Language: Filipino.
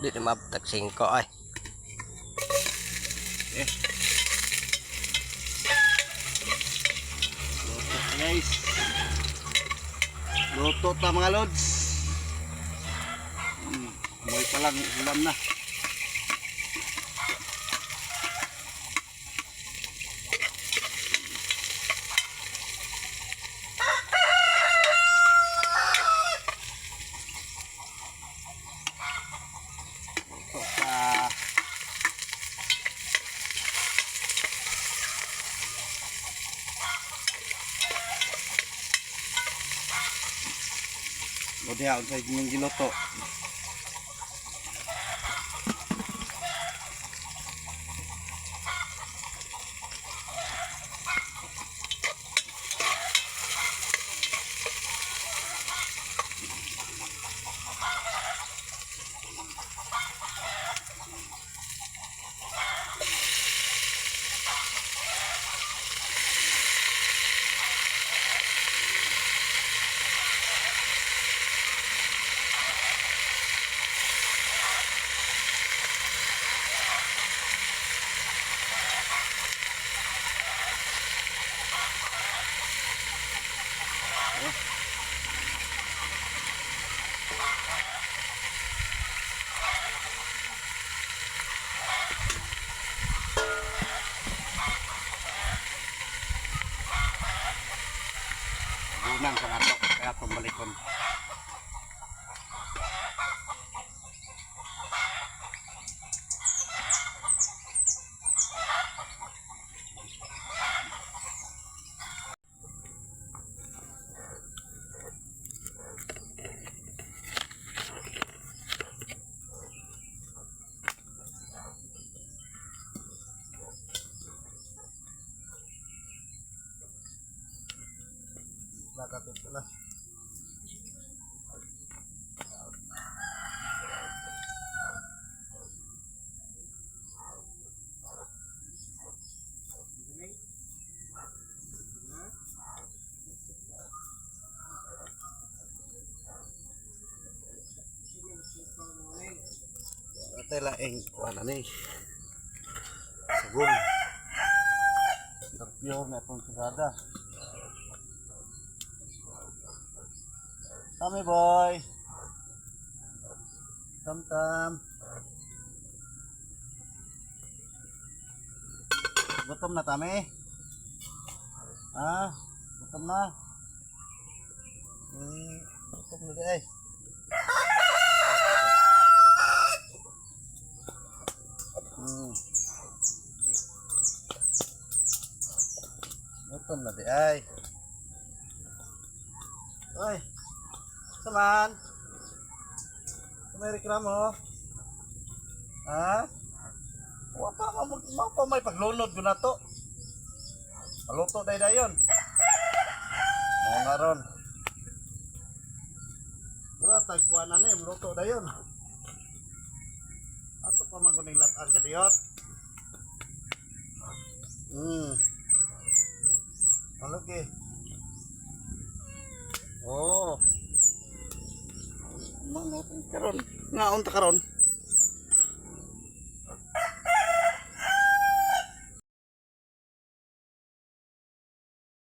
Di na mabtag 5 ay. Eh. Luto guys. Luto ta mga lods. May palang ulam na. Luto pa. Budiha unsay inyong giluto. Unang sa ato kaya pambalikon. Nakatid pala. Ate laing kuan ani. Sagong. Terpure na pong sagada. Tami boy. Tam. Gutom na tami. Ah, gutom na. Gutom na deh. Gutom na deh ay. Oy. Saman. May reklamo. Ha? Wa pa may paglunod ko na to. Maluto dayon. Mo na ron. Wala tay kuan ani maluto dayon. Ato pa man kuning latan ka diot. Malaki. Oh. Mangot karon. Ngaon ta karon?